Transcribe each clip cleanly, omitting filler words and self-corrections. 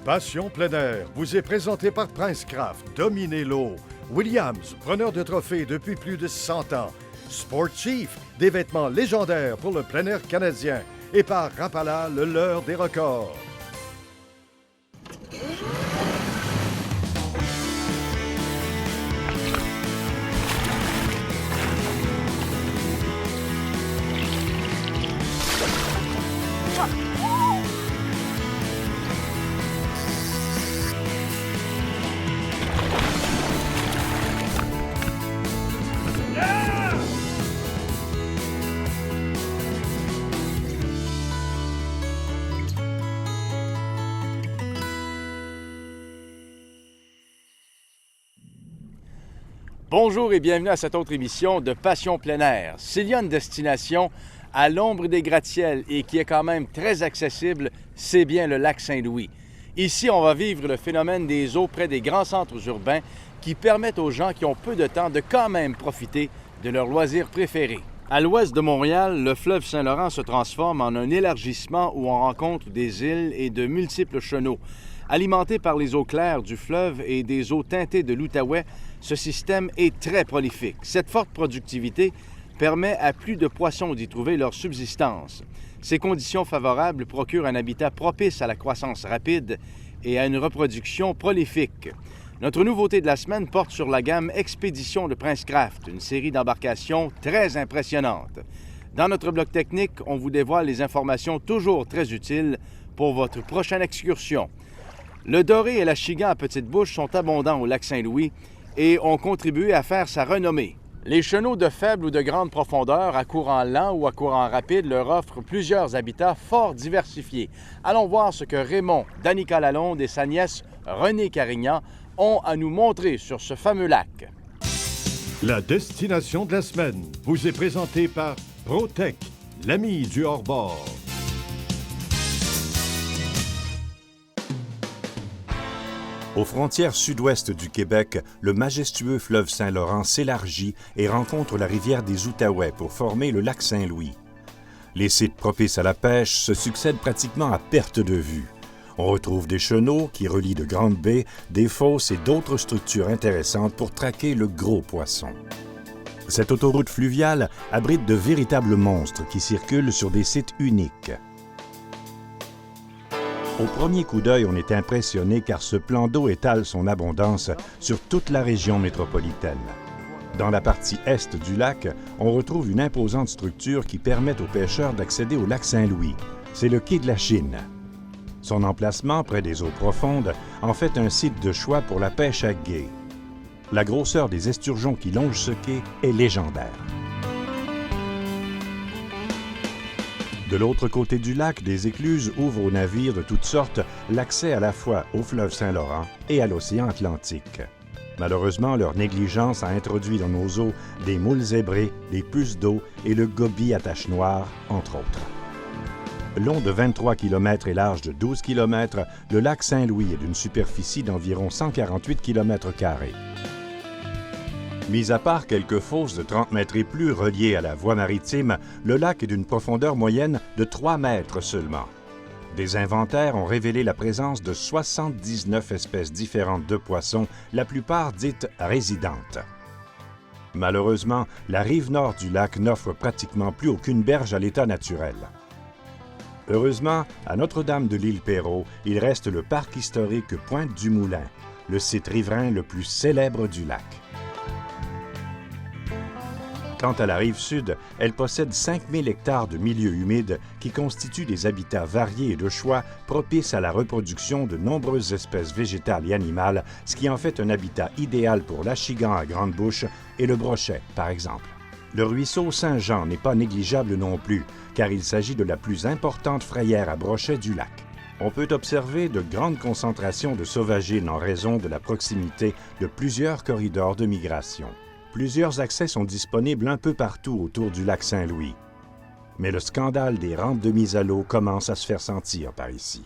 Passion plein air vous est présenté par Princecraft, Dominez l'eau, Williams, preneur de trophées depuis plus de 100 ans, Sport Chief, des vêtements légendaires pour le plein air canadien, et par Rapala, le leurre des records. Bonjour et bienvenue à cette autre émission de Passion plein air. S'il y a une destination à l'ombre des gratte-ciels et qui est quand même très accessible, c'est bien le lac Saint-Louis. Ici, on va vivre le phénomène des eaux près des grands centres urbains qui permettent aux gens qui ont peu de temps de quand même profiter de leurs loisirs préférés. À l'ouest de Montréal, le fleuve Saint-Laurent se transforme en un élargissement où on rencontre des îles et de multiples chenaux. Alimenté par les eaux claires du fleuve et des eaux teintées de l'Outaouais, ce système est très prolifique. Cette forte productivité permet à plus de poissons d'y trouver leur subsistance. Ces conditions favorables procurent un habitat propice à la croissance rapide et à une reproduction prolifique. Notre nouveauté de la semaine porte sur la gamme Expédition de Princecraft, une série d'embarcations très impressionnante. Dans notre bloc technique, on vous dévoile les informations toujours très utiles pour votre prochaine excursion. Le doré et la chigan à petite bouche sont abondants au lac Saint-Louis et ont contribué à faire sa renommée. Les chenaux de faible ou de grande profondeur, à courant lent ou à courant rapide, leur offrent plusieurs habitats fort diversifiés. Allons voir ce que Raymond, Danica Lalonde et sa nièce Renée Carignan ont à nous montrer sur ce fameux lac. La destination de la semaine vous est présentée par ProTech, l'ami du hors-bord. Aux frontières sud-ouest du Québec, le majestueux fleuve Saint-Laurent s'élargit et rencontre la rivière des Outaouais pour former le lac Saint-Louis. Les sites propices à la pêche se succèdent pratiquement à perte de vue. On retrouve des chenaux qui relient de grandes baies, des fosses et d'autres structures intéressantes pour traquer le gros poisson. Cette autoroute fluviale abrite de véritables monstres qui circulent sur des sites uniques. Au premier coup d'œil, on est impressionné car ce plan d'eau étale son abondance sur toute la région métropolitaine. Dans la partie est du lac, on retrouve une imposante structure qui permet aux pêcheurs d'accéder au lac Saint-Louis. C'est le quai de la Chine. Son emplacement, près des eaux profondes, en fait un site de choix pour la pêche à gué. La grosseur des esturgeons qui longent ce quai est légendaire. De l'autre côté du lac, des écluses ouvrent aux navires de toutes sortes l'accès à la fois au fleuve Saint-Laurent et à l'océan Atlantique. Malheureusement, leur négligence a introduit dans nos eaux des moules zébrés, des puces d'eau et le gobie à taches noires, entre autres. Long de 23 km et large de 12 km, le lac Saint-Louis est d'une superficie d'environ 148 km². Mis à part quelques fosses de 30 mètres et plus reliées à la voie maritime, le lac est d'une profondeur moyenne de 3 mètres seulement. Des inventaires ont révélé la présence de 79 espèces différentes de poissons, la plupart dites résidentes. Malheureusement, la rive nord du lac n'offre pratiquement plus aucune berge à l'état naturel. Heureusement, à Notre-Dame de l'Île-Perrot, il reste le parc historique Pointe-du-Moulin, le site riverain le plus célèbre du lac. Quant à la rive sud, elle possède 5000 hectares de milieux humides qui constituent des habitats variés et de choix propices à la reproduction de nombreuses espèces végétales et animales, ce qui en fait un habitat idéal pour l'achigan à grande bouche et le brochet, par exemple. Le ruisseau Saint-Jean n'est pas négligeable non plus, car il s'agit de la plus importante frayère à brochet du lac. On peut observer de grandes concentrations de sauvagines en raison de la proximité de plusieurs corridors de migration. Plusieurs accès sont disponibles un peu partout autour du lac Saint-Louis. Mais le scandale des rampes de mise à l'eau commence à se faire sentir par ici.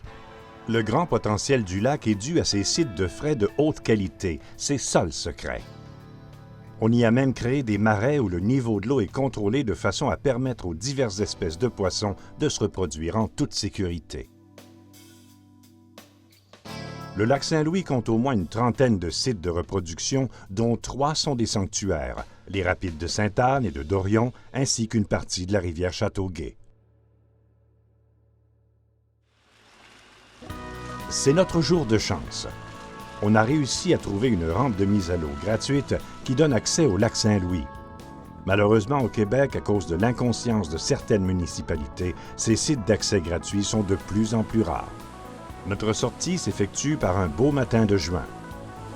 Le grand potentiel du lac est dû à ses sites de frais de haute qualité. C'est ça le secret. On y a même créé des marais où le niveau de l'eau est contrôlé de façon à permettre aux diverses espèces de poissons de se reproduire en toute sécurité. Le lac Saint-Louis compte au moins une trentaine de sites de reproduction, dont 3 sont des sanctuaires, les rapides de Sainte-Anne et de Dorion, ainsi qu'une partie de la rivière Châteauguay. C'est notre jour de chance. On a réussi à trouver une rampe de mise à l'eau gratuite qui donne accès au lac Saint-Louis. Malheureusement, au Québec, à cause de l'inconscience de certaines municipalités, ces sites d'accès gratuits sont de plus en plus rares. Notre sortie s'effectue par un beau matin de juin.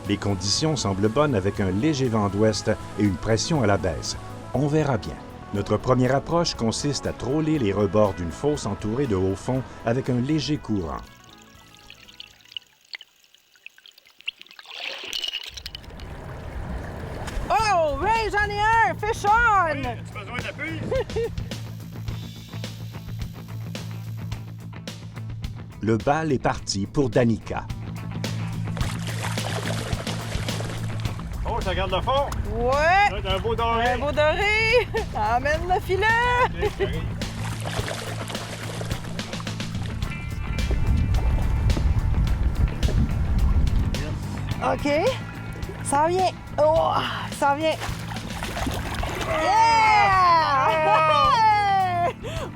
Les conditions semblent bonnes avec un léger vent d'ouest et une pression à la baisse. On verra bien. Notre première approche consiste à troller les rebords d'une fosse entourée de hauts fonds avec un léger courant. Oh, Ray, j'en ai un! Fish on! Oui, as-tu besoin d'appui? Le bal est parti pour Danica. Oh, ça garde le fond. Ouais! Là, un beau doré. Un beau doré! Amène le filet! OK, j'arrive. OK. Ça vient. Oh, ça vient. Yeah!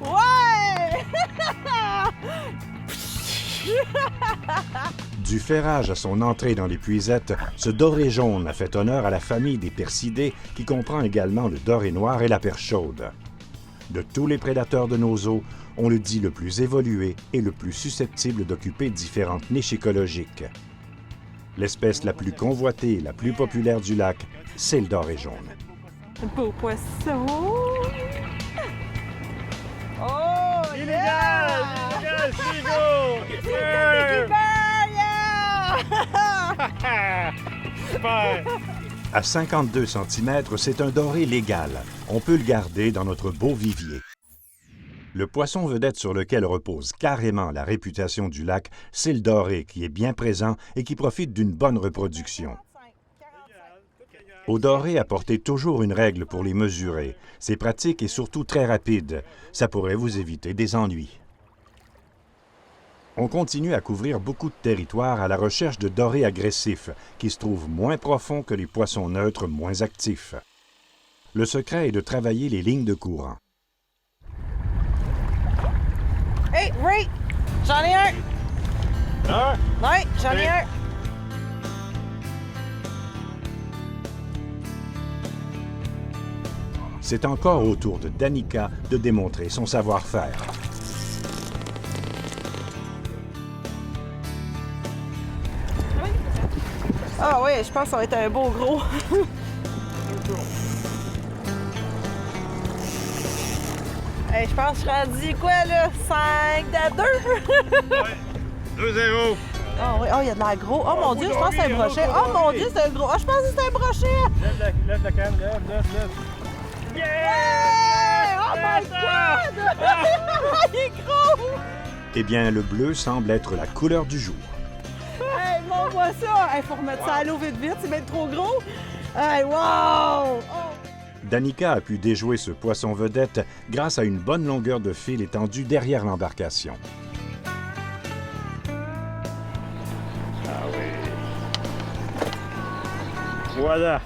Ouais! Du ferrage à son entrée dans l'épuisette, ce doré jaune a fait honneur à la famille des percidés qui comprend également le doré noir et la perche chaude. De tous les prédateurs de nos eaux, on le dit le plus évolué et le plus susceptible d'occuper différentes niches écologiques. L'espèce la plus convoitée et la plus populaire du lac, c'est le doré jaune. Beau poisson! Oh! Illégal! Illégal, Chico! Yeah! Super! À 52 cm, c'est un doré légal. On peut le garder dans notre beau vivier. Le poisson vedette sur lequel repose carrément la réputation du lac, c'est le doré qui est bien présent et qui profite d'une bonne reproduction. Au doré, apportez toujours une règle pour les mesurer. C'est pratique et surtout très rapide. Ça pourrait vous éviter des ennuis. On continue à couvrir beaucoup de territoires à la recherche de dorés agressifs, qui se trouvent moins profonds que les poissons neutres moins actifs. Le secret est de travailler les lignes de courant. Hey, Ray! J'en ai un! Un? Ouais, j'en ai un! C'est encore au tour de Danica de démontrer son savoir-faire. Ah oui, je pense que ça va être un beau gros. Hey, je pense que je suis rendu quoi là? 5-2? Ouais. 2-0. Ah oui, oh, il y a de la gros. Oh mon Dieu, je pense que c'est un brochet. Oh mon Dieu, c'est un gros. Oh, je pense que c'est un brochet. Lève la canne, lève. Yeah! Oh my God! Il est gros! Eh bien, le bleu semble être la couleur du jour. Hey, on voit ça! Hey, faut remettre ça à l'eau vite, c'est bien trop gros! Hey, wow! Oh. Danica a pu déjouer ce poisson vedette grâce à une bonne longueur de fil étendue derrière l'embarcation. Ah oui. Voilà.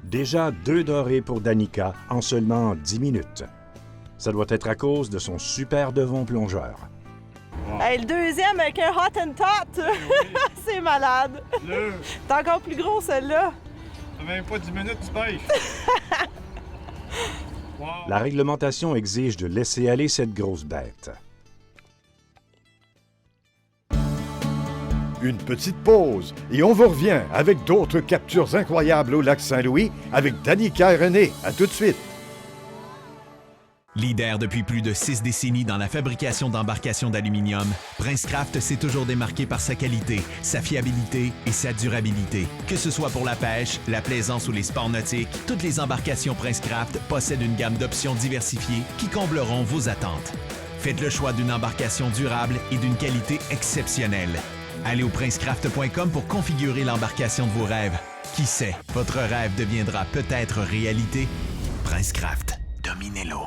Déjà 2 dorés pour Danica en seulement 10 minutes. Ça doit être à cause de son super devon plongeur. Hey, le deuxième avec un hot and tot! C'est malade! Là, C'est encore plus gros, celle-là! ça fait même pas 10 minutes, tu pêches. Wow. La réglementation exige de laisser aller cette grosse bête. Une petite pause et on vous revient avec d'autres captures incroyables au lac Saint-Louis avec Danica et René. À tout de suite. Leader depuis plus de 6 décennies dans la fabrication d'embarcations d'aluminium, Princecraft s'est toujours démarqué par sa qualité, sa fiabilité et sa durabilité. Que ce soit pour la pêche, la plaisance ou les sports nautiques, toutes les embarcations Princecraft possèdent une gamme d'options diversifiées qui combleront vos attentes. Faites le choix d'une embarcation durable et d'une qualité exceptionnelle. Allez au princecraft.com pour configurer l'embarcation de vos rêves. Qui sait, votre rêve deviendra peut-être réalité. Princecraft, dominez-le.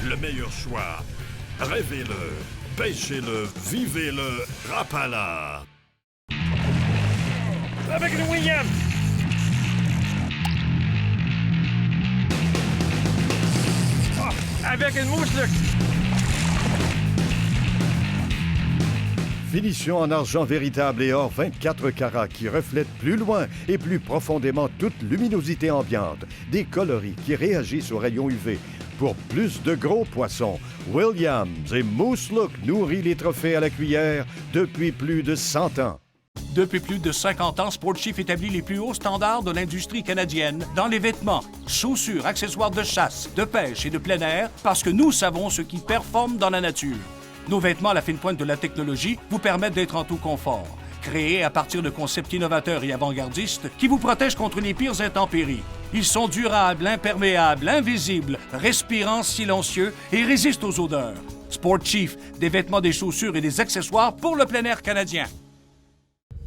le meilleur choix. Rêvez-le, pêchez-le, vivez-le, Rapala. Avec le William! Avec une mouche, là! Finition en argent véritable et or 24 carats qui reflète plus loin et plus profondément toute luminosité ambiante. Des coloris qui réagissent aux rayons UV. Pour plus de gros poissons, Williams et Moose Look nourrit les trophées à la cuillère depuis plus de 100 ans. Depuis plus de 50 ans, Sport Chief établit les plus hauts standards de l'industrie canadienne dans les vêtements, chaussures, accessoires de chasse, de pêche et de plein air parce que nous savons ce qui performe dans la nature. Nos vêtements à la fine pointe de la technologie vous permettent d'être en tout confort. Créés à partir de concepts innovateurs et avant-gardistes qui vous protègent contre les pires intempéries. Ils sont durables, imperméables, invisibles, respirants, silencieux et résistent aux odeurs. Sport Chief, des vêtements, des chaussures et des accessoires pour le plein air canadien.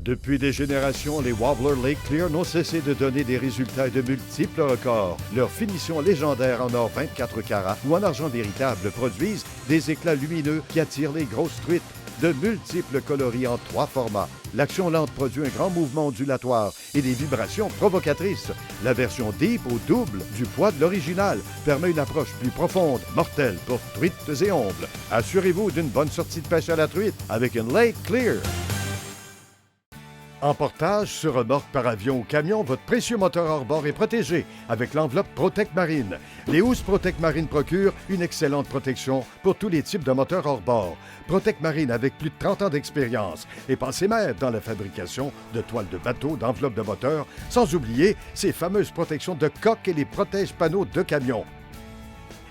Depuis des générations, les Wobbler Lake Clear n'ont cessé de donner des résultats et de multiples records. Leur finition légendaire en or 24 carats ou en argent véritable produisent des éclats lumineux qui attirent les grosses truites. De multiples coloris en 3 formats. L'action lente produit un grand mouvement ondulatoire et des vibrations provocatrices. La version Deep au double du poids de l'original permet une approche plus profonde, mortelle pour truites et ombles. Assurez-vous d'une bonne sortie de pêche à la truite avec une Lake Clear. En portage, sur remorque par avion ou camion, votre précieux moteur hors-bord est protégé avec l'enveloppe Protect Marine. Les housses Protect Marine procurent une excellente protection pour tous les types de moteurs hors-bord. Protect Marine avec plus de 30 ans d'expérience et passé maître dans la fabrication de toiles de bateau, d'enveloppes de moteur, sans oublier ces fameuses protections de coque et les protège-panneaux de camion.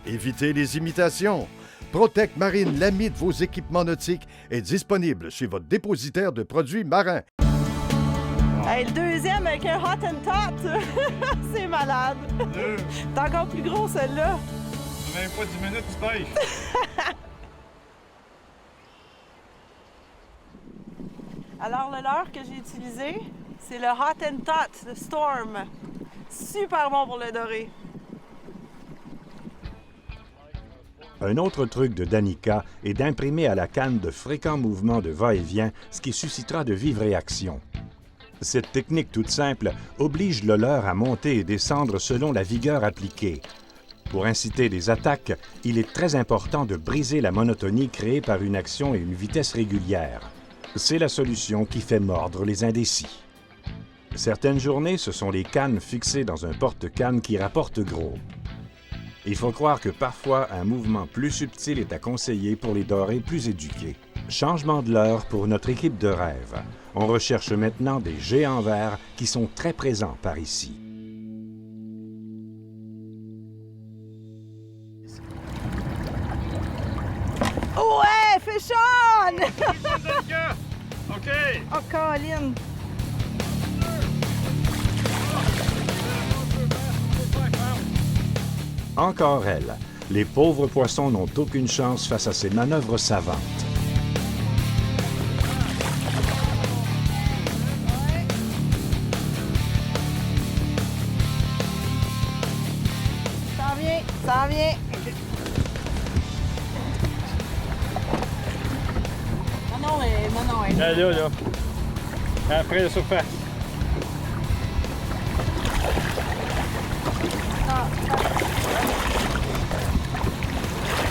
Évitez les imitations. Protect Marine, l'ami de vos équipements nautiques, est disponible chez votre dépositaire de produits marins. Hey, le deuxième avec un hot and tot, c'est malade. C'est encore plus gros, celle-là. Même pas 10 minutes, tu pêches. Alors, le leurre que j'ai utilisé, c'est le hot and tot de Storm. Super bon pour le doré. Un autre truc de Danica est d'imprimer à la canne de fréquents mouvements de va-et-vient, ce qui suscitera de vives réactions. Cette technique toute simple oblige le leurre à monter et descendre selon la vigueur appliquée. Pour inciter des attaques, il est très important de briser la monotonie créée par une action et une vitesse régulière. C'est la solution qui fait mordre les indécis. Certaines journées, ce sont les cannes fixées dans un porte-canne qui rapportent gros. Il faut croire que parfois, un mouvement plus subtil est à conseiller pour les dorés plus éduqués. Changement de leurre pour notre équipe de rêve. On recherche maintenant des géants verts qui sont très présents par ici. Ouais, fish on! OK! Oh, Colin! Encore elle. Les pauvres poissons n'ont aucune chance face à ces manœuvres savantes. Ça vient. Non, Là. Après la surface.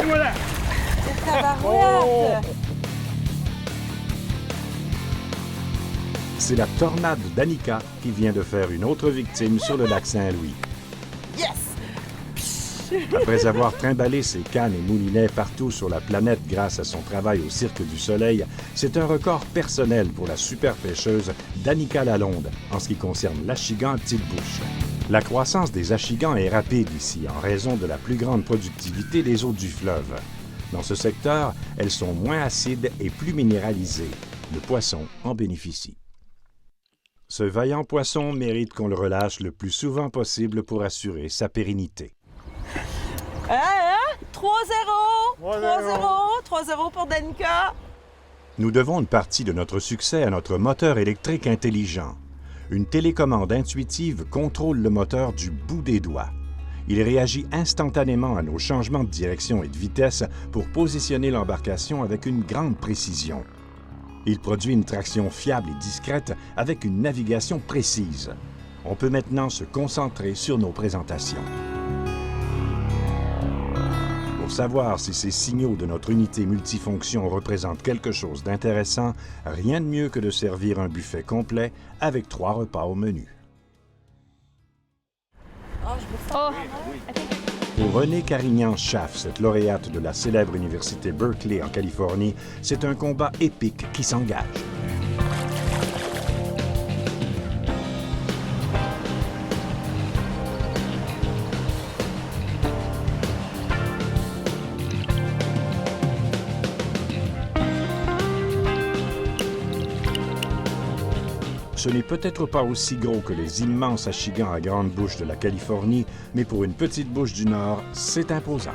Et voilà! Tabarouette! C'est la tornade Danica qui vient de faire une autre victime sur le lac Saint-Louis. Yes! Après avoir trimballé ses cannes et moulinets partout sur la planète grâce à son travail au Cirque du Soleil, c'est un record personnel pour la super pêcheuse Danica Lalonde en ce qui concerne l'achigan à petite bouche. La croissance des achigans est rapide ici en raison de la plus grande productivité des eaux du fleuve. Dans ce secteur, elles sont moins acides et plus minéralisées. Le poisson en bénéficie. Ce vaillant poisson mérite qu'on le relâche le plus souvent possible pour assurer sa pérennité. 3-0! 3-0 pour Danica. Nous devons une partie de notre succès à notre moteur électrique intelligent. Une télécommande intuitive contrôle le moteur du bout des doigts. Il réagit instantanément à nos changements de direction et de vitesse pour positionner l'embarcation avec une grande précision. Il produit une traction fiable et discrète avec une navigation précise. On peut maintenant se concentrer sur nos présentations. Pour savoir si ces signaux de notre unité multifonction représentent quelque chose d'intéressant, rien de mieux que de servir un buffet complet avec 3 repas au menu. Pour René Carignan-Schaff, cette lauréate de la célèbre université Berkeley en Californie, c'est un combat épique qui s'engage. Ce n'est peut-être pas aussi gros que les immenses achigans à grande bouche de la Californie, mais pour une petite bouche du Nord, c'est imposant.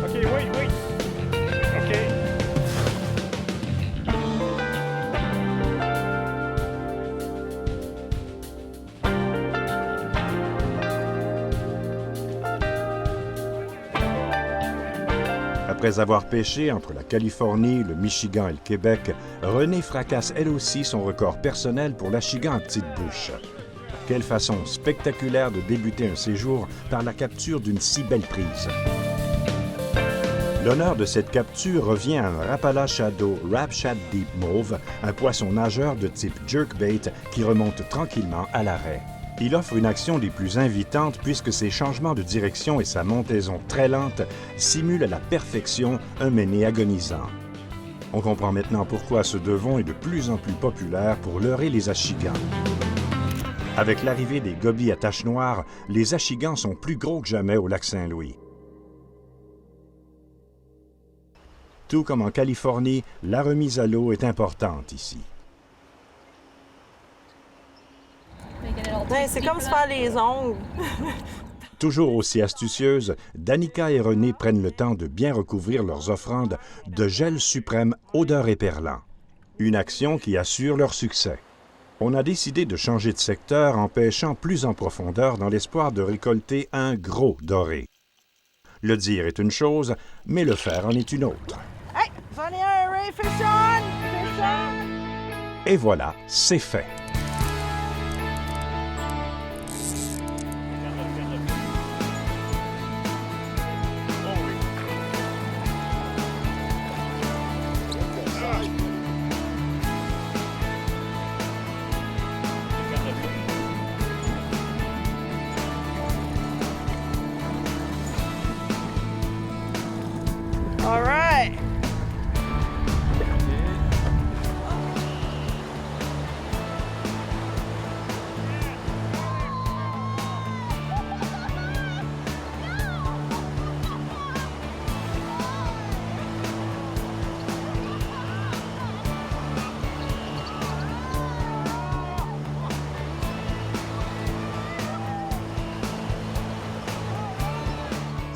OK, oui. OK. Après avoir pêché entre la Californie, le Michigan et le Québec, Renée fracasse elle aussi son record personnel pour l'achigan à petite bouche. Quelle façon spectaculaire de débuter un séjour par la capture d'une si belle prise. L'honneur de cette capture revient à un Rapala Shadow Rapshad Deep Mauve, un poisson nageur de type jerkbait qui remonte tranquillement à l'arrêt. Il offre une action des plus invitantes puisque ses changements de direction et sa montaison très lente simulent à la perfection un méné agonisant. On comprend maintenant pourquoi ce devon est de plus en plus populaire pour leurrer les achigans. Avec l'arrivée des gobies à taches noires, les achigans sont plus gros que jamais au lac Saint-Louis. Tout comme en Californie, la remise à l'eau est importante ici. Ouais, c'est comme se faire les ongles. Toujours aussi astucieuse, Danica et René prennent le temps de bien recouvrir leurs offrandes de gel suprême odeur éperlant. Une action qui assure leur succès. On a décidé de changer de secteur en pêchant plus en profondeur dans l'espoir de récolter un gros doré. Le dire est une chose, mais le faire en est une autre. Hey, j'en ai un, Ray, fish on! Et voilà, c'est fait. All right.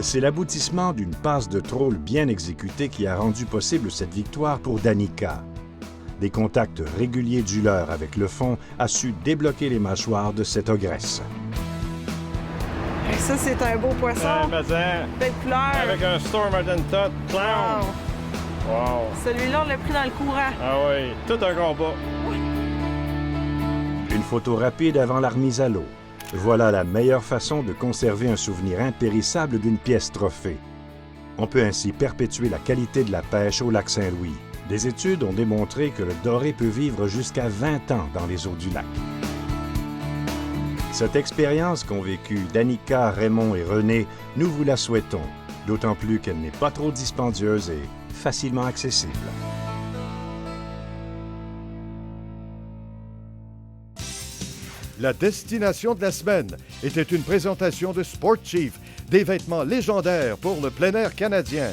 C'est l'aboutissement d'une passe de troll bien exécutée qui a rendu possible cette victoire pour Danica. Des contacts réguliers du leurre avec le fond a su débloquer les mâchoires de cette ogresse. Et ça, c'est un beau poisson. Belle couleur. Avec un Storm Ardent Tot Clown. Wow. Wow. Celui-là, on l'a pris dans le courant. Ah oui, tout un combat. Une photo rapide avant la remise à l'eau. Voilà la meilleure façon de conserver un souvenir impérissable d'une pièce trophée. On peut ainsi perpétuer la qualité de la pêche au lac Saint-Louis. Des études ont démontré que le doré peut vivre jusqu'à 20 ans dans les eaux du lac. Cette expérience qu'ont vécue Danica, Raymond et René, nous vous la souhaitons, d'autant plus qu'elle n'est pas trop dispendieuse et facilement accessible. La destination de la semaine était une présentation de Sport Chief, des vêtements légendaires pour le plein air canadien.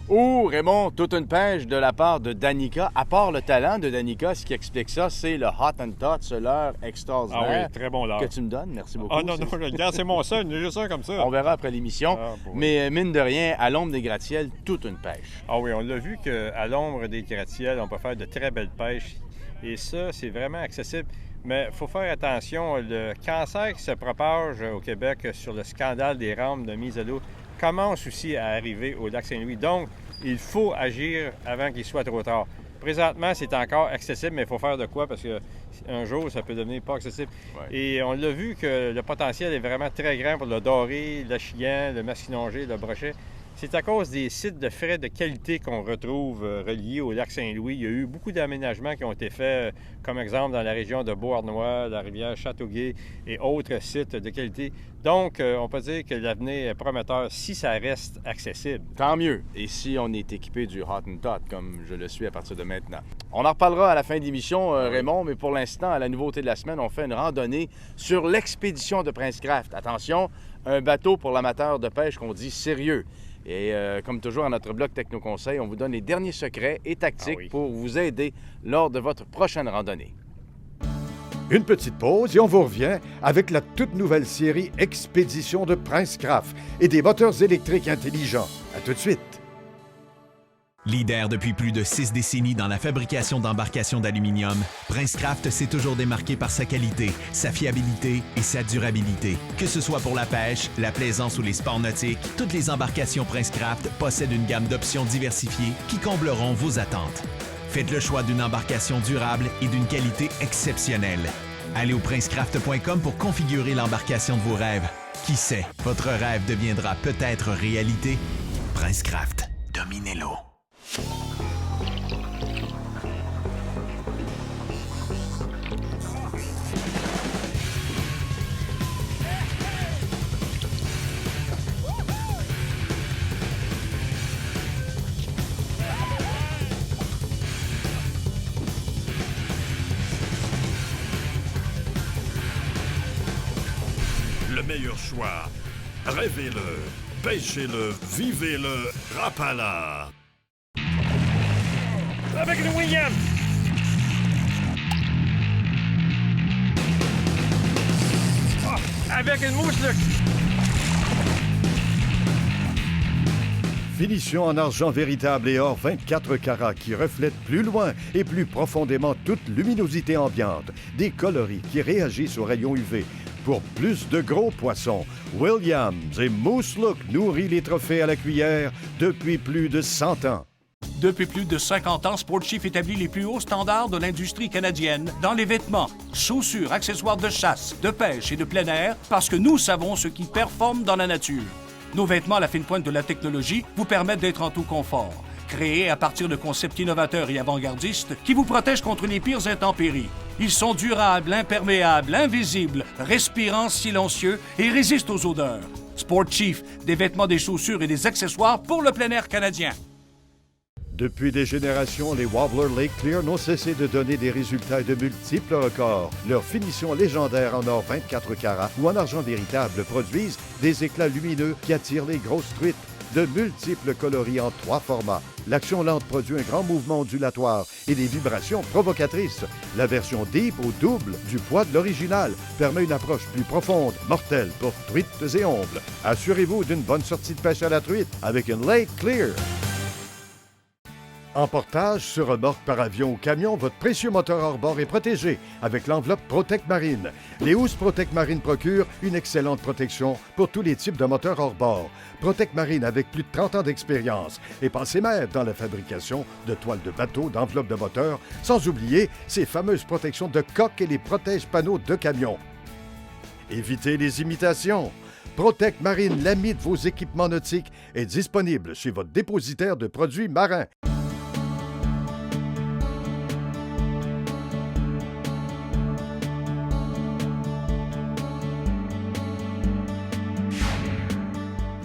Oh, Raymond, toute une pêche de la part de Danica. À part le talent de Danica, ce qui explique ça, c'est le Hot and Tot, ce leurre extraordinaire. Ah oui, très bon leurre. Que tu me donnes. Merci beaucoup. Ah non, regarde, c'est mon seul, il y a juste un comme ça. On verra après l'émission. Ah, bon, Mais mine de rien, à l'ombre des gratte-ciels, toute une pêche. Ah oui, on l'a vu qu'à l'ombre des gratte-ciels, on peut faire de très belles pêches. Et ça, c'est vraiment accessible. Mais il faut faire attention, le cancer qui se propage au Québec sur le scandale des rampes de mise à l'eau commence aussi à arriver au lac Saint-Louis. Donc, il faut agir avant qu'il soit trop tard. Présentement, c'est encore accessible, mais il faut faire de quoi parce qu'un jour, ça peut devenir pas accessible. Ouais. Et on l'a vu que le potentiel est vraiment très grand pour le doré, le chien, le masquinongé, le brochet. C'est à cause des sites de frais de qualité qu'on retrouve reliés au lac Saint-Louis. Il y a eu beaucoup d'aménagements qui ont été faits, comme exemple dans la région de Beauharnois, la rivière Châteauguay et autres sites de qualité. Donc, on peut dire que l'avenir est prometteur si ça reste accessible. Tant mieux. Et si on est équipé du Hottentot, comme je le suis à partir de maintenant. On en reparlera à la fin de l'émission, Raymond, mais pour l'instant, à la nouveauté de la semaine, on fait une randonnée sur l'expédition de Prince Craft. Attention, un bateau pour l'amateur de pêche qu'on dit sérieux. Et comme toujours, à notre blog Techno-Conseil, on vous donne les derniers secrets et tactiques pour vous aider lors de votre prochaine randonnée. Une petite pause et on vous revient avec la toute nouvelle série Expédition de Prince Craft et des moteurs électriques intelligents. À tout de suite. Leader depuis plus de 6 décennies dans la fabrication d'embarcations d'aluminium, Princecraft s'est toujours démarqué par sa qualité, sa fiabilité et sa durabilité. Que ce soit pour la pêche, la plaisance ou les sports nautiques, toutes les embarcations Princecraft possèdent une gamme d'options diversifiées qui combleront vos attentes. Faites le choix d'une embarcation durable et d'une qualité exceptionnelle. Allez au princecraft.com pour configurer l'embarcation de vos rêves. Qui sait, votre rêve deviendra peut-être réalité. Princecraft, dominez-l'eau. Le meilleur choix. Rêvez-le, pêchez-le, vivez-le, Rapala. Avec le William! Avec une mouche, là! Finition en argent véritable et or 24 carats qui reflète plus loin et plus profondément toute luminosité ambiante. Des coloris qui réagissent aux rayons UV. Pour plus de gros poissons, Williams et Moose Look nourrit les trophées à la cuillère depuis plus de 100 ans. Depuis plus de 50 ans, Sportchief établit les plus hauts standards de l'industrie canadienne dans les vêtements, chaussures, accessoires de chasse, de pêche et de plein air parce que nous savons ce qui performe dans la nature. Nos vêtements à la fine pointe de la technologie vous permettent d'être en tout confort. Créés à partir de concepts innovateurs et avant-gardistes qui vous protègent contre les pires intempéries. Ils sont durables, imperméables, invisibles, respirants, silencieux et résistent aux odeurs. Sportchief, des vêtements, des chaussures et des accessoires pour le plein air canadien. Depuis des générations, les Wobbler Lake Clear n'ont cessé de donner des résultats et de multiples records. Leur finition légendaire en or 24 carats ou en argent véritable produisent des éclats lumineux qui attirent les grosses truites. De multiples coloris en 3 formats. L'action lente produit un grand mouvement ondulatoire et des vibrations provocatrices. La version Deep au double du poids de l'original permet une approche plus profonde, mortelle pour truites et ombles. Assurez-vous d'une bonne sortie de pêche à la truite avec une Lake Clear. En portage, sur remorque par avion ou camion, votre précieux moteur hors-bord est protégé avec l'enveloppe Protect Marine. Les housses Protect Marine procurent une excellente protection pour tous les types de moteurs hors-bord. Protect Marine avec plus de 30 ans d'expérience et passé maître dans la fabrication de toiles de bateau, d'enveloppes de moteur, sans oublier ces fameuses protections de coque et les protège-panneaux de camion. Évitez les imitations. Protect Marine, l'ami de vos équipements nautiques, est disponible chez votre dépositaire de produits marins.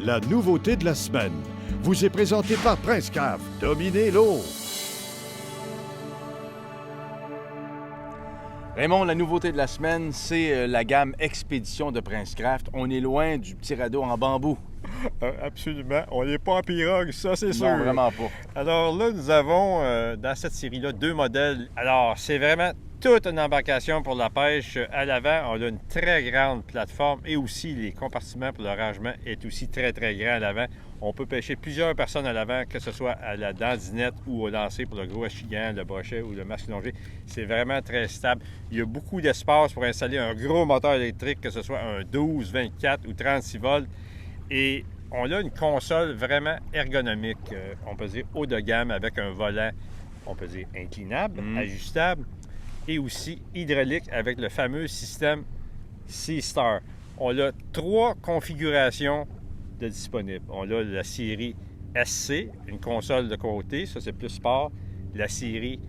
La nouveauté de la semaine vous est présentée par Princecraft. Dominez l'eau! Raymond, la nouveauté de la semaine, c'est la gamme Expédition de Princecraft. On est loin du petit radeau en bambou. Absolument. On n'est pas en pirogue, ça, c'est sûr. Non, vraiment pas. Alors là, nous avons dans cette série-là 2 modèles. Alors, c'est vraiment toute une embarcation pour la pêche. À l'avant, on a une très grande plateforme et aussi les compartiments pour le rangement est aussi très, très grand à l'avant. On peut pêcher plusieurs personnes à l'avant, que ce soit à la dandinette ou au lancer pour le gros achigan, le brochet ou le masque longé. C'est vraiment très stable. Il y a beaucoup d'espace pour installer un gros moteur électrique, que ce soit un 12, 24 ou 36 volts. Et on a une console vraiment ergonomique, on peut dire haut de gamme, avec un volant, on peut dire inclinable, ajustable, et aussi hydraulique avec le fameux système Seastar. On a 3 configurations de disponibles. On a la série SC, une console de côté, ça c'est plus sport. La série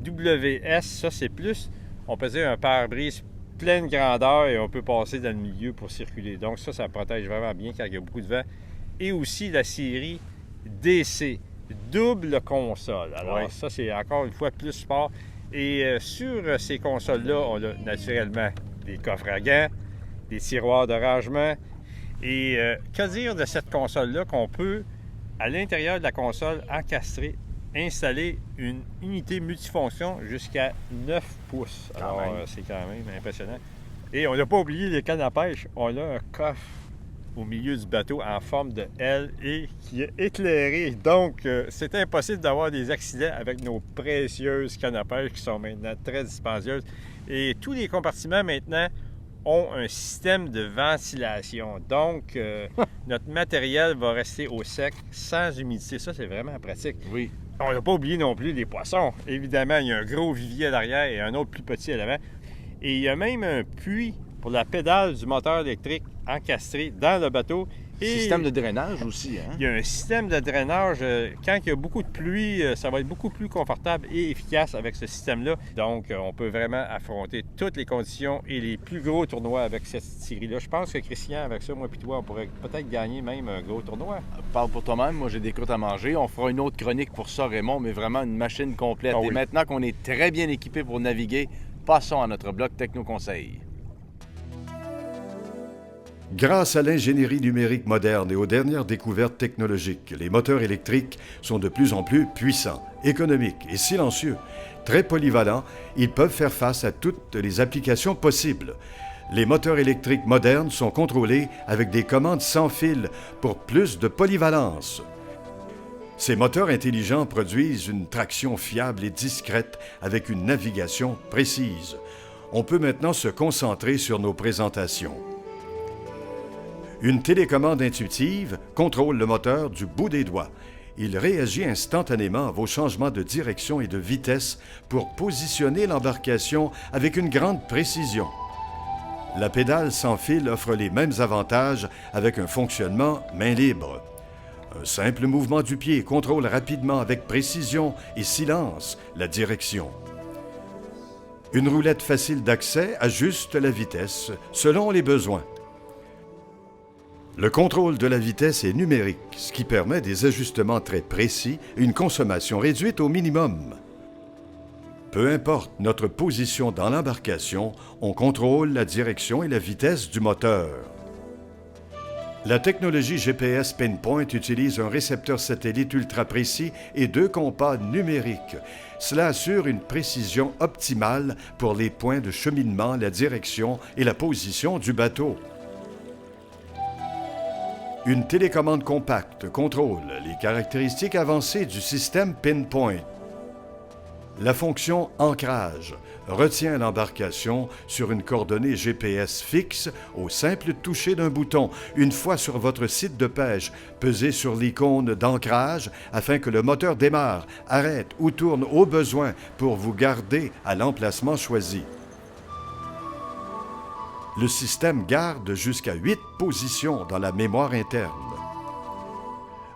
WS, ça c'est plus, on peut dire un pare-brise pleine grandeur et on peut passer dans le milieu pour circuler. Donc ça protège vraiment bien quand il y a beaucoup de vent. Et aussi la série DC, double console. Alors ça c'est encore une fois plus sport. Et sur ces consoles-là, on a naturellement des coffres à gants, des tiroirs de rangement. Et que dire de cette console-là qu'on peut, à l'intérieur de la console, encastrer, installer une unité multifonction jusqu'à 9 pouces. Alors, c'est quand même impressionnant. Et on n'a pas oublié les cannes à pêche. On a un coffre au milieu du bateau en forme de L et qui est éclairé. Donc, c'est impossible d'avoir des accidents avec nos précieuses cannes à pêche qui sont maintenant très dispendieuses. Et tous les compartiments maintenant ont un système de ventilation. Donc, notre matériel va rester au sec sans humidité. Ça, c'est vraiment pratique. Oui. On n'a pas oublié non plus les poissons. Évidemment, il y a un gros vivier à l'arrière et un autre plus petit à l'avant. Et il y a même un puits pour la pédale du moteur électrique encastré dans le bateau. Et système de drainage aussi, hein? Il y a un système de drainage. Quand il y a beaucoup de pluie, ça va être beaucoup plus confortable et efficace avec ce système-là. Donc, on peut vraiment affronter toutes les conditions et les plus gros tournois avec cette série-là. Je pense que Christian, avec ça, moi et toi, on pourrait peut-être gagner même un gros tournoi. Parle pour toi-même, moi j'ai des croûtes à manger. On fera une autre chronique pour ça, Raymond, mais vraiment une machine complète. Ah oui. Et maintenant qu'on est très bien équipé pour naviguer, passons à notre bloc Techno-Conseil. Grâce à l'ingénierie numérique moderne et aux dernières découvertes technologiques, les moteurs électriques sont de plus en plus puissants, économiques et silencieux. Très polyvalents, ils peuvent faire face à toutes les applications possibles. Les moteurs électriques modernes sont contrôlés avec des commandes sans fil pour plus de polyvalence. Ces moteurs intelligents produisent une traction fiable et discrète avec une navigation précise. On peut maintenant se concentrer sur nos présentations. Une télécommande intuitive contrôle le moteur du bout des doigts. Il réagit instantanément à vos changements de direction et de vitesse pour positionner l'embarcation avec une grande précision. La pédale sans fil offre les mêmes avantages avec un fonctionnement main libre. Un simple mouvement du pied contrôle rapidement avec précision et silence la direction. Une roulette facile d'accès ajuste la vitesse selon les besoins. Le contrôle de la vitesse est numérique, ce qui permet des ajustements très précis et une consommation réduite au minimum. Peu importe notre position dans l'embarcation, on contrôle la direction et la vitesse du moteur. La technologie GPS Pinpoint utilise un récepteur satellite ultra précis et 2 compas numériques. Cela assure une précision optimale pour les points de cheminement, la direction et la position du bateau. Une télécommande compacte contrôle les caractéristiques avancées du système Pinpoint. La fonction ancrage retient l'embarcation sur une coordonnée GPS fixe au simple toucher d'un bouton. Une fois sur votre site de pêche, pesez sur l'icône d'ancrage afin que le moteur démarre, arrête ou tourne au besoin pour vous garder à l'emplacement choisi. Le système garde jusqu'à 8 positions dans la mémoire interne.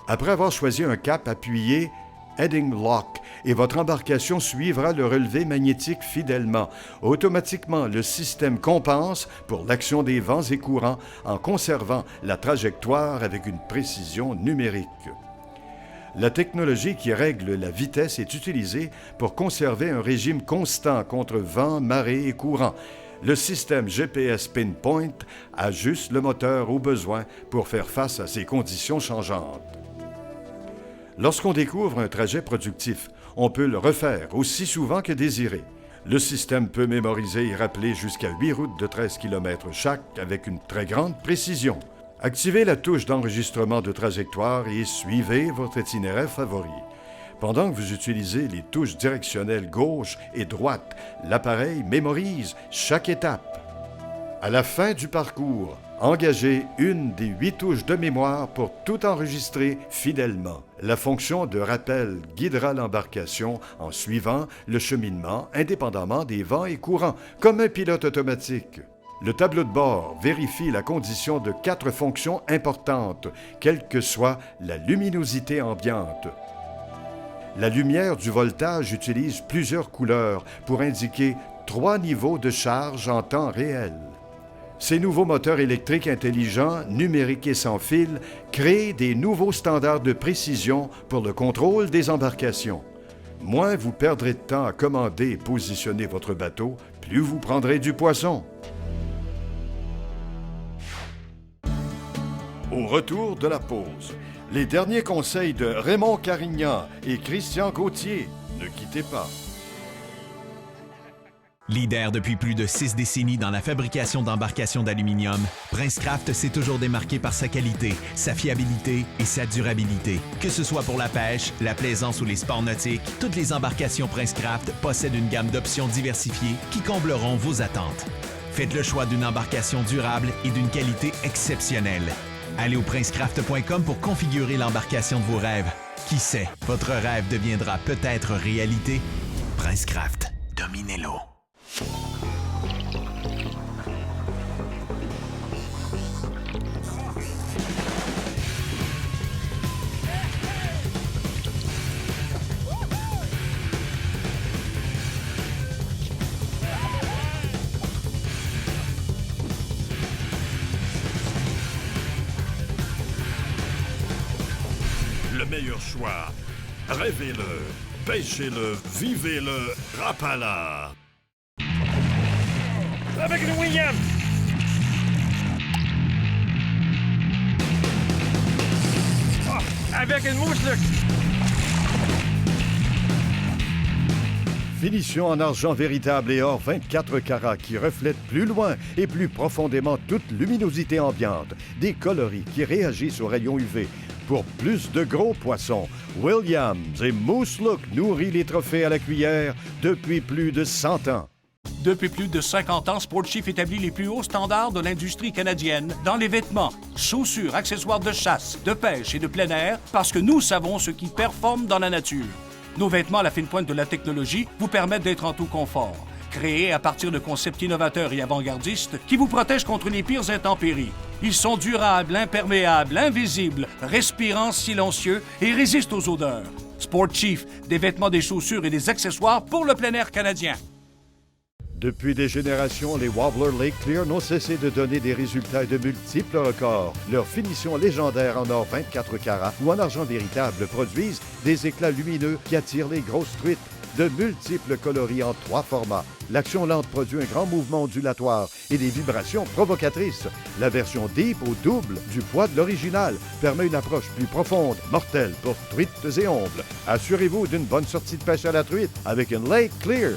Après avoir choisi un cap, appuyez Heading Lock et votre embarcation suivra le relevé magnétique fidèlement. Automatiquement, le système compense pour l'action des vents et courants en conservant la trajectoire avec une précision numérique. La technologie qui règle la vitesse est utilisée pour conserver un régime constant contre vent, marée et courant. Le système GPS Pinpoint ajuste le moteur au besoin pour faire face à ces conditions changeantes. Lorsqu'on découvre un trajet productif, on peut le refaire aussi souvent que désiré. Le système peut mémoriser et rappeler jusqu'à 8 routes de 13 km chaque avec une très grande précision. Activez la touche d'enregistrement de trajectoire et suivez votre itinéraire favori. Pendant que vous utilisez les touches directionnelles gauche et droite, l'appareil mémorise chaque étape. À la fin du parcours, engagez une des 8 touches de mémoire pour tout enregistrer fidèlement. La fonction de rappel guidera l'embarcation en suivant le cheminement indépendamment des vents et courants, comme un pilote automatique. Le tableau de bord vérifie la condition de 4 fonctions importantes, quelle que soit la luminosité ambiante. La lumière du voltage utilise plusieurs couleurs pour indiquer 3 niveaux de charge en temps réel. Ces nouveaux moteurs électriques intelligents, numériques et sans fil créent des nouveaux standards de précision pour le contrôle des embarcations. Moins vous perdrez de temps à commander et positionner votre bateau, plus vous prendrez du poisson. Au retour de la pause, les derniers conseils de Raymond Carignan et Christian Gauthier. Ne quittez pas. Leader depuis plus de 6 décennies dans la fabrication d'embarcations d'aluminium, Princecraft s'est toujours démarqué par sa qualité, sa fiabilité et sa durabilité. Que ce soit pour la pêche, la plaisance ou les sports nautiques, toutes les embarcations Princecraft possèdent une gamme d'options diversifiées qui combleront vos attentes. Faites le choix d'une embarcation durable et d'une qualité exceptionnelle. Allez au princecraft.com pour configurer l'embarcation de vos rêves. Qui sait, votre rêve deviendra peut-être réalité. Princecraft, dominez-le. Le meilleur choix. Rêvez-le, pêchez-le, vivez-le, Rapala. Avec une Williams! Avec une mouche, là. Finition en argent véritable et or 24 carats qui reflète plus loin et plus profondément toute luminosité ambiante. Des coloris qui réagissent aux rayons UV. Pour plus de gros poissons, Williams et Moose Look nourrit les trophées à la cuillère depuis plus de 100 ans. Depuis plus de 50 ans, Sportchief établit les plus hauts standards de l'industrie canadienne dans les vêtements, chaussures, accessoires de chasse, de pêche et de plein air parce que nous savons ce qui performe dans la nature. Nos vêtements à la fine pointe de la technologie vous permettent d'être en tout confort. Créés à partir de concepts innovateurs et avant-gardistes qui vous protègent contre les pires intempéries. Ils sont durables, imperméables, invisibles, respirants, silencieux et résistent aux odeurs. Sportchief, des vêtements, des chaussures et des accessoires pour le plein air canadien. Depuis des générations, les Wobbler Lake Clear n'ont cessé de donner des résultats et de multiples records. Leur finition légendaire en or 24 carats ou en argent véritable produisent des éclats lumineux qui attirent les grosses truites. De multiples coloris en 3 formats. L'action lente produit un grand mouvement ondulatoire et des vibrations provocatrices. La version Deep au double du poids de l'original permet une approche plus profonde, mortelle pour truites et ombles. Assurez-vous d'une bonne sortie de pêche à la truite avec une Lake Clear.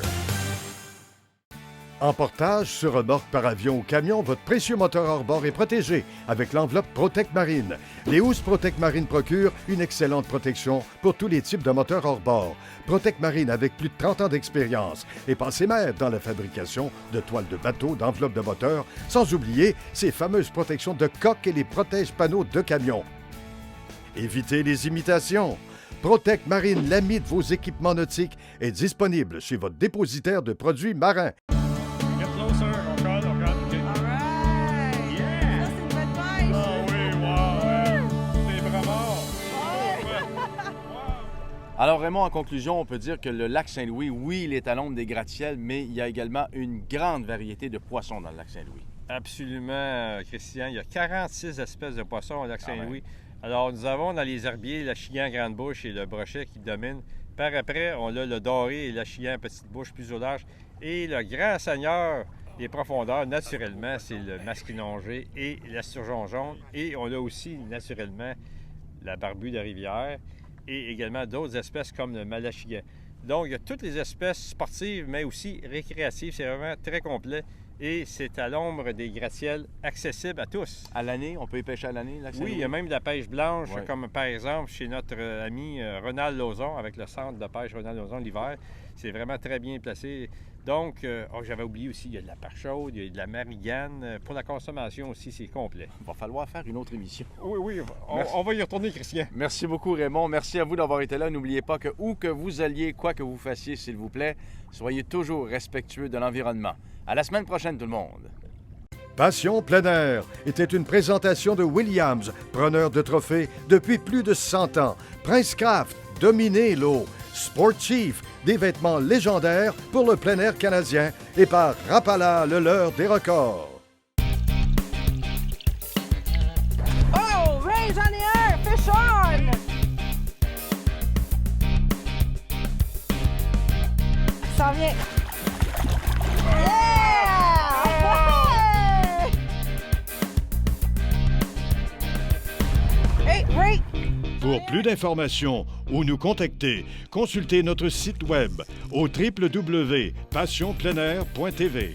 En portage, sur remorque, par avion ou camion, votre précieux moteur hors-bord est protégé avec l'enveloppe Protect Marine. Les housses Protect Marine procurent une excellente protection pour tous les types de moteurs hors-bord. Protect Marine avec plus de 30 ans d'expérience et passé maître dans la fabrication de toiles de bateau, d'enveloppes de moteur, sans oublier ces fameuses protections de coque et les protège-panneaux de camion. Évitez les imitations. Protect Marine, l'ami de vos équipements nautiques, est disponible chez votre dépositaire de produits marins. Alors Raymond, en conclusion, on peut dire que le lac Saint-Louis, oui, il est à l'ombre des gratte-ciels, mais il y a également une grande variété de poissons dans le lac Saint-Louis. Absolument, Christian. Il y a 46 espèces de poissons au lac Saint-Louis. Alors, nous avons dans les herbiers la chigan grande bouche et le brochet qui dominent. Par après, on a le doré et la chigan petite bouche plus au large. Et le grand seigneur des profondeurs, naturellement, c'est le masquinongé et la sturgeon jaune. Et on a aussi, naturellement, la barbue de rivière et également d'autres espèces comme le malachigan. Donc, il y a toutes les espèces sportives, mais aussi récréatives. C'est vraiment très complet. Et c'est à l'ombre des gratte-ciels, accessible à tous. À l'année, on peut y pêcher à l'année, lac Saint-Louis? Oui, il y a même de la pêche blanche, Ouais. comme par exemple chez notre ami Ronald Lauzon, avec le centre de pêche Ronald Lauzon l'hiver. C'est vraiment très bien placé. Donc, j'avais oublié aussi, il y a de la perche chaude, il y a de la marigane. Pour la consommation aussi, c'est complet. Il va falloir faire une autre émission. Oui, Merci. on va y retourner, Christian. Merci beaucoup, Raymond. Merci à vous d'avoir été là. N'oubliez pas que où que vous alliez, quoi que vous fassiez, s'il vous plaît, soyez toujours respectueux de l'environnement. À la semaine prochaine, tout le monde. Passion plein air était une présentation de Williams, preneur de trophées depuis plus de 100 ans. Prince Craft, dominez l'eau. Sport Chief, des vêtements légendaires pour le plein air canadien. Et par Rapala, le leurre des records. Oh, Ray, j'en ai un! Fish on! Ça vient. Yeah! Hey, Ray! Pour plus d'informations ou nous contacter, consultez notre site web au www.passionpleinair.tv.